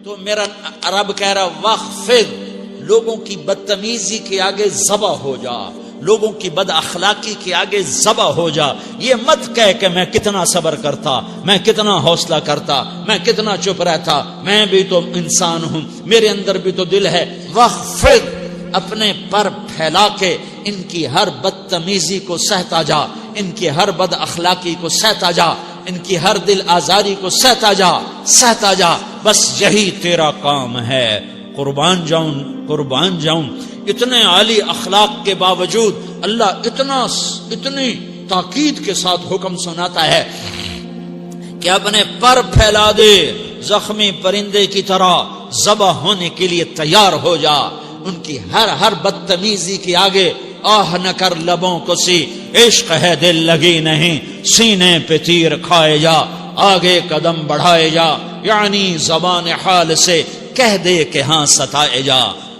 تو میرا رب کہہ رہا وخفض، لوگوں کی بدتمیزی کے آگے ذبح ہو جا، لوگوں کی بد اخلاقی کے آگے ذبح ہو جا. یہ مت کہہ کہ میں کتنا صبر کرتا، میں کتنا حوصلہ کرتا، میں کتنا چپ رہتا، میں بھی تو انسان ہوں، میرے اندر بھی تو دل ہے. وخفض، اپنے پر پھیلا کے ان کی ہر بدتمیزی کو سہتا جا، ان کی ہر بد اخلاقی کو سہتا جا، ان کی ہر دل آزاری کو سہتا جا، سہتا جا. بس یہی تیرا کام ہے. قربان جاؤں، قربان جاؤں. اتنے عالی اخلاق کے باوجود اللہ اتنی تاکید کے ساتھ حکم سناتا ہے کہ اپنے پر پھیلا دے، زخمی پرندے کی طرح ذبح ہونے کے لیے تیار ہو جا. ان کی ہر بدتمیزی کے آگے آہ نہ کر لبوں کو سی، عشق ہے دل لگی نہیں، سینے پہ تیر کھائے جا، آگے قدم بڑھائے جا. یعنی زبان حال سے کہہ دے کہ ہاں ستائے جا.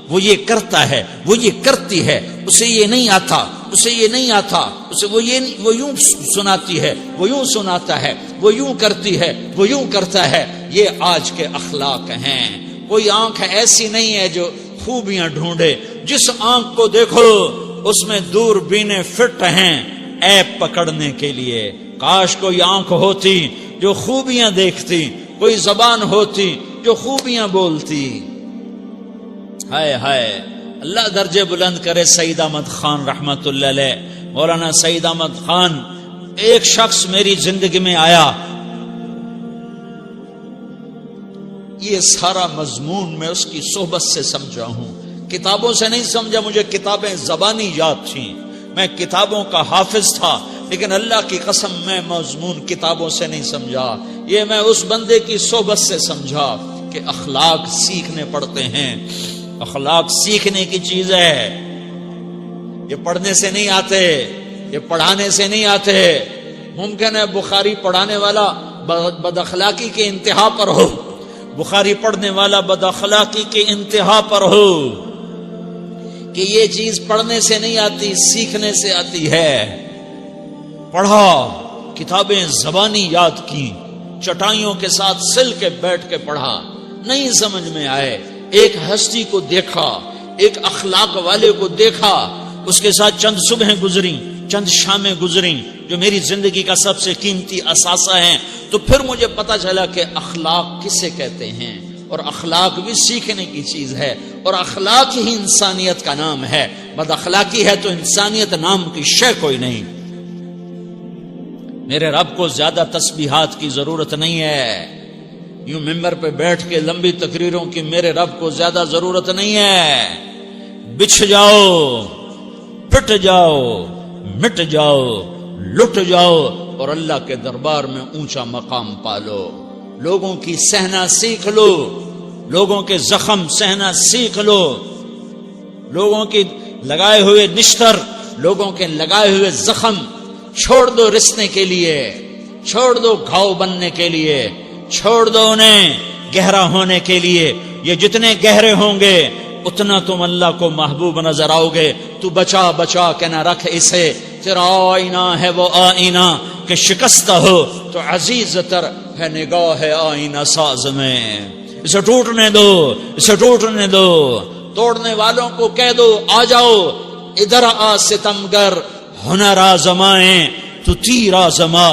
وہ یہ کرتا ہے، وہ یہ کرتی ہے، اسے یہ نہیں آتا، اسے یہ نہیں آتا، اسے وہ یوں سناتی ہے، وہ یوں سناتا ہے، وہ یوں کرتی ہے، وہ یوں کرتا ہے. یہ آج کے اخلاق ہیں. کوئی آنکھ ایسی نہیں ہے جو خوبیاں ڈھونڈے. جس آنکھ کو دیکھو اس میں دوربینیں فٹ ہیں عیب پکڑنے کے لیے. کاش کوئی آنکھ ہوتی جو خوبیاں دیکھتی، کوئی زبان ہوتی جو خوبیاں بولتی. ہائے ہائے، اللہ درجے بلند کرے. سعید احمد خان رحمت اللہ علیہ، مولانا سعید احمد خان، ایک شخص میری زندگی میں آیا. یہ سارا مضمون میں اس کی صحبت سے سمجھا ہوں، کتابوں سے نہیں سمجھا. مجھے کتابیں زبانی یاد تھیں، میں کتابوں کا حافظ تھا، لیکن اللہ کی قسم میں مضمون کتابوں سے نہیں سمجھا. یہ میں اس بندے کی صحبت سے سمجھا کہ اخلاق سیکھنے پڑتے ہیں. اخلاق سیکھنے کی چیز ہے، یہ پڑھنے سے نہیں آتے، یہ پڑھانے سے نہیں آتے. ممکن ہے بخاری پڑھانے والا بد اخلاقی کے انتہا پر ہو، بخاری پڑھنے والا بد اخلاقی کے انتہا پر ہو، کہ یہ چیز پڑھنے سے نہیں آتی، سیکھنے سے آتی ہے. پڑھا، کتابیں زبانی یاد کی، چٹائیوں کے ساتھ سل کے بیٹھ کے پڑھا. نہیں سمجھ میں آئے، ایک ہستی کو دیکھا، ایک اخلاق والے کو دیکھا، اس کے ساتھ چند صبحیں گزری، چند شامیں گزری جو میری زندگی کا سب سے قیمتی اثاثہ ہیں. تو پھر مجھے پتا چلا کہ اخلاق کسے کہتے ہیں، اور اخلاق بھی سیکھنے کی چیز ہے، اور اخلاق ہی انسانیت کا نام ہے. بد اخلاقی ہے تو انسانیت نام کی شے کوئی نہیں. میرے رب کو زیادہ تسبیحات کی ضرورت نہیں ہے. یوں ممبر پہ بیٹھ کے لمبی تقریروں کی میرے رب کو زیادہ ضرورت نہیں ہے. بچھ جاؤ، پٹ جاؤ، مٹ جاؤ، لٹ جاؤ، اور اللہ کے دربار میں اونچا مقام پالو. لوگوں کی سہنا سیکھ لو، لوگوں کے زخم سہنا سیکھ لو، لوگوں کی لگائے ہوئے نشتر، لوگوں کے لگائے ہوئے زخم چھوڑ دو رسنے کے لیے، چھوڑ دو گھاؤ بننے کے لیے، چھوڑ دو انہیں گہرا ہونے کے لیے. یہ جتنے گہرے ہوں گے اتنا تم اللہ کو محبوب نظر آؤ گے. تو بچا بچا کے نہ رکھ اسے، تیرا آئینہ ہے وہ آئینہ کہ شکستہ ہو تو عزیز تر ہے نگاہ آئینہ ساز میں. اسے ٹوٹنے دو، اسے ٹوٹنے دو. توڑنے والوں کو کہہ دو آ جاؤ ادھر آ ستمگر، ہنر آزمائیں تو تیر آزما،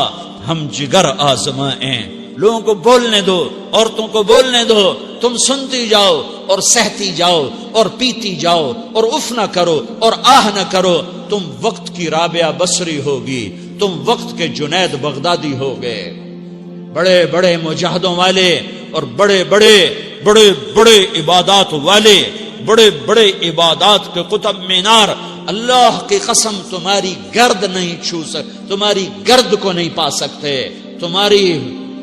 ہم جگر آزمائیں. لوگوں کو بولنے دو، عورتوں کو بولنے دو، تم سنتی جاؤ اور سہتی جاؤ اور پیتی جاؤ اور اف نہ کرو اور آہ نہ کرو. تم وقت کی رابعہ بصری ہوگی، تم وقت کے جنید بغدادی ہوگے. بڑے بڑے مجاہدوں والے اور بڑے بڑے بڑے بڑے عبادات والے، بڑے بڑے عبادات کے قطب مینار، اللہ کی قسم تمہاری گرد نہیں چھو تمہاری گرد کو نہیں پا سکتے.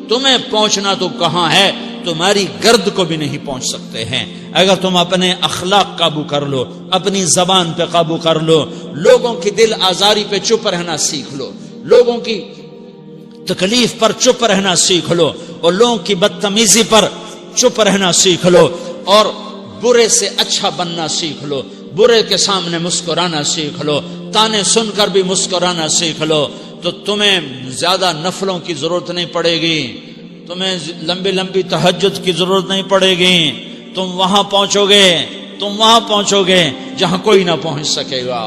تمہیں پہنچنا تو کہاں ہے، تمہاری گرد کو بھی نہیں پہنچ سکتے ہیں. اگر تم اپنے اخلاق قابو کر لو، اپنی زبان پہ قابو کر لو، لوگوں کی دل آزاری پہ چپ رہنا سیکھ لو، لوگوں کی تکلیف پر چپ رہنا سیکھ لو، اور لوگوں کی بدتمیزی پر چپ رہنا سیکھ لو، اور برے سے اچھا بننا سیکھ لو، برے کے سامنے مسکرانا سیکھ لو، تانے سن کر بھی مسکرانا سیکھ لو، تو تمہیں زیادہ نفلوں کی ضرورت نہیں پڑے گی. تمہیں لمبی لمبی تہجد کی ضرورت نہیں پڑے گی. تم وہاں پہنچو گے جہاں کوئی نہ پہنچ سکے گا.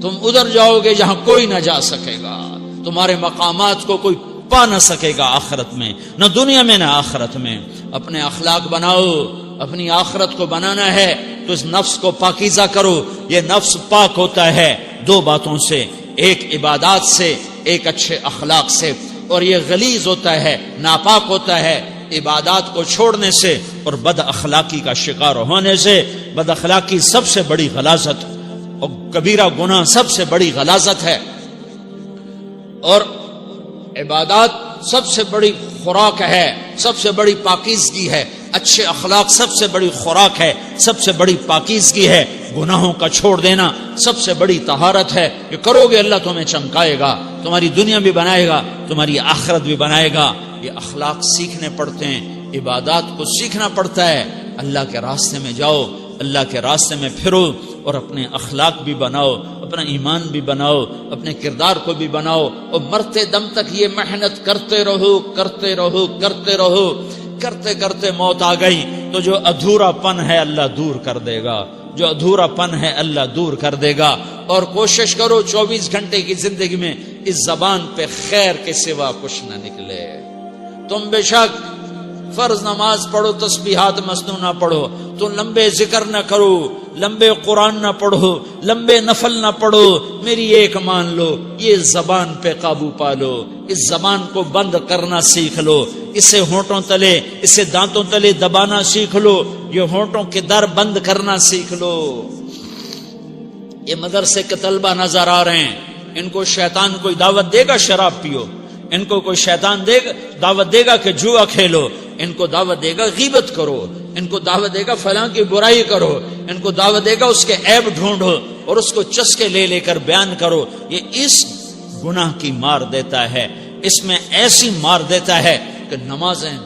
تم ادھر جاؤ گے جہاں کوئی نہ جا سکے گا. تمہارے مقامات کو کوئی پا نہ سکے گا آخرت میں، نہ دنیا میں نہ آخرت میں. اپنے اخلاق بناؤ. اپنی آخرت کو بنانا ہے تو اس نفس کو پاکیزہ کرو. یہ نفس پاک ہوتا ہے دو باتوں سے، ایک عبادات سے، ایک اچھے اخلاق سے. اور یہ غلیظ ہوتا ہے، ناپاک ہوتا ہے عبادات کو چھوڑنے سے اور بد اخلاقی کا شکار ہونے سے. بد اخلاقی سب سے بڑی غلاظت اور کبیرہ گناہ سب سے بڑی غلاظت ہے، اور عبادات سب سے بڑی خوراک ہے، سب سے بڑی پاکیزگی ہے. اچھے اخلاق سب سے بڑی خوراک ہے، سب سے بڑی پاکیزگی ہے. گناہوں کا چھوڑ دینا سب سے بڑی طہارت ہے. یہ کرو گے اللہ تمہیں چمکائے گا، تمہاری دنیا بھی بنائے گا، تمہاری آخرت بھی بنائے گا. یہ اخلاق سیکھنے پڑتے ہیں، عبادات کو سیکھنا پڑتا ہے. اللہ کے راستے میں جاؤ، اللہ کے راستے میں پھرو، اور اپنے اخلاق بھی بناؤ، اپنا ایمان بھی بناؤ، اپنے کردار کو بھی بناؤ. اور مرتے دم تک یہ محنت کرتے رہو. کرتے کرتے موت آ گئی تو جو ادھورا پن ہے اللہ دور کر دے گا. جو ادھورا پن ہے اللہ دور کر دے گا. اور کوشش کرو 24 گھنٹے کی زندگی میں اس زبان پہ خیر کے سوا کچھ نہ نکلے. تم بے شک فرض نماز پڑھو، تسبیحات مسنون نہ پڑھو، تو لمبے ذکر نہ کرو، لمبے قرآن نہ پڑھو، لمبے نفل نہ پڑھو. میری ایک مان لو، یہ زبان پہ قابو پا لو. اس زبان کو بند کرنا سیکھ لو. اسے ہونٹوں تلے، اسے دانتوں تلے دبانا سیکھ لو. یہ ہونٹوں کے در بند کرنا سیکھ لو. یہ مدرسے کے طلبہ نظر آ رہے ہیں، ان کو شیطان کوئی دعوت دے گا شراب پیو، ان کو کوئی شیطان دعوت دے گا کہ جوا کھیلو، ان کو دعوت دے گا غیبت کرو، ان کو دعوت دے گا فلاں کی برائی کرو، ان کو دعوت دے گا اس کے عیب ڈھونڈو اور اس کو چسکے لے کر بیان کرو. یہ اس گناہ کی مار دیتا ہے، اس میں ایسی مار دیتا ہے کہ نمازیں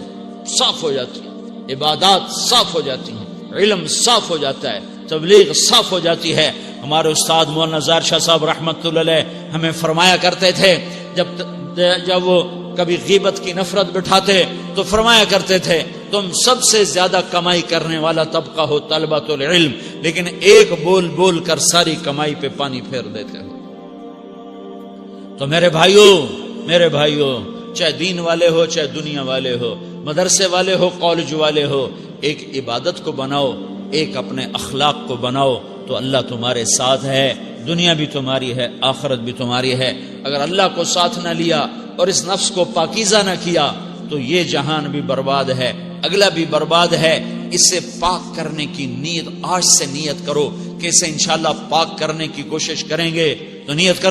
صاف ہو جاتی ہیں، عبادات صاف ہو جاتی ہیں، علم صاف ہو جاتا ہے، تبلیغ صاف ہو جاتی ہے. ہمارے استاد مولانا زار شاہ صاحب رحمت اللہ علیہ ہمیں فرمایا کرتے تھے، جب وہ کبھی غیبت کی نفرت بٹھاتے تو فرمایا کرتے تھے تم سب سے زیادہ کمائی کرنے والا طبقہ ہو طلبۃ العلم، لیکن ایک بول کر ساری کمائی پہ پانی پھیر دیتے ہو. تو میرے بھائیوں چاہے دین والے ہو، چاہے دنیا والے ہو، مدرسے والے ہو، کالج والے ہو، ایک عبادت کو بناؤ، ایک اپنے اخلاق کو بناؤ تو اللہ تمہارے ساتھ ہے. دنیا بھی تمہاری ہے، آخرت بھی تمہاری ہے. اگر اللہ کو ساتھ نہ لیا اور اس نفس کو پاکیزہ نہ کیا تو یہ جہان بھی برباد ہے، اگلا بھی برباد ہے. اسے پاک کرنے کی نیت آج سے نیت کرو کہ اسے انشاءاللہ پاک کرنے کی کوشش کریں گے. تو نیت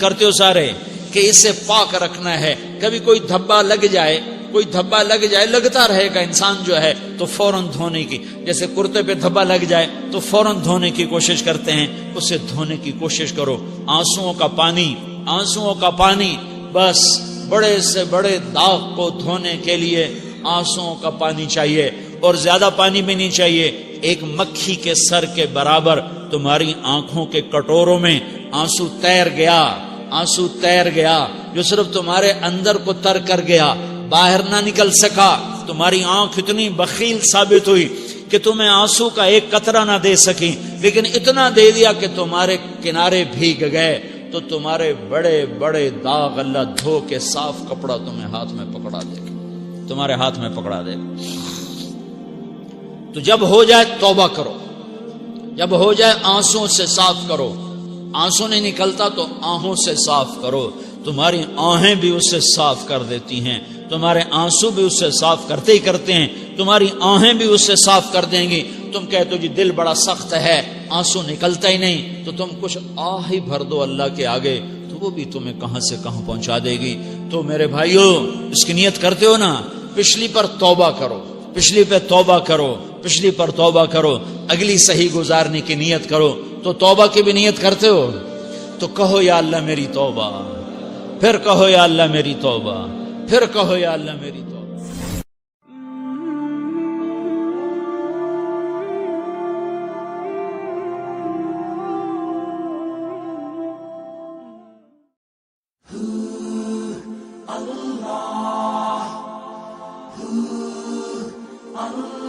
کرتے ہو سارے کہ اسے پاک رکھنا ہے. کبھی کوئی دھبا لگ جائے، لگتا رہے گا انسان جو ہے تو فوراً دھونے کی، جیسے کرتے پہ دھبا لگ جائے تو فوراً دھونے کی کوشش کرتے ہیں، اسے دھونے کی کوشش کرو. آنسوؤں کا پانی بس بڑے سے بڑے داغ کو دھونے کے لیے آنسوؤں کا پانی چاہیے، اور زیادہ پانی بھی نہیں چاہیے. ایک مکھی کے سر کے برابر تمہاری آنکھوں کے کٹوروں میں آنسو تیر گیا جو صرف تمہارے اندر کو تر کر گیا، باہر نہ نکل سکا. تمہاری آنکھ اتنی بخیل ثابت ہوئی کہ تمہیں آنسو کا ایک قطرہ نہ دے سکی، لیکن اتنا دے دیا کہ تمہارے کنارے بھیگ گئے. تو تمہارے بڑے بڑے داغ اللہ دھو کے صاف کپڑا تمہیں ہاتھ میں پکڑا دے گا، تمہارے ہاتھ میں پکڑا دے گا. تو جب ہو جائے توبہ کرو، جب ہو جائے آنسوں سے صاف کرو. آنسو نہیں نکلتا تو آہوں سے صاف کرو. تمہاری آہیں بھی اسے صاف کر دیتی ہیں، تمہارے آنسو بھی اسے صاف کرتے ہی کرتے ہیں، تمہاری آہیں بھی اسے صاف کر دیں گی. تم کہتے ہو جی دل بڑا سخت ہے، آنسو نکلتا ہی نہیں، تو تم کچھ آہ ہی بھر دو اللہ کے آگے، تو وہ بھی تمہیں کہاں سے کہاں پہنچا دے گی. تو میرے بھائیو اس کی نیت کرتے ہو نا، پچھلی پر توبہ کرو، پچھلی پہ توبہ کرو، پچھلی پر توبہ کرو، اگلی صحیح گزارنے کی نیت کرو. تو توبہ کی بھی نیت کرتے ہو تو کہو یا اللہ میری توبہ، پھر کہو یا اللہ میری توبہ، پھر کہو یا اللہ میری توبہ. Allah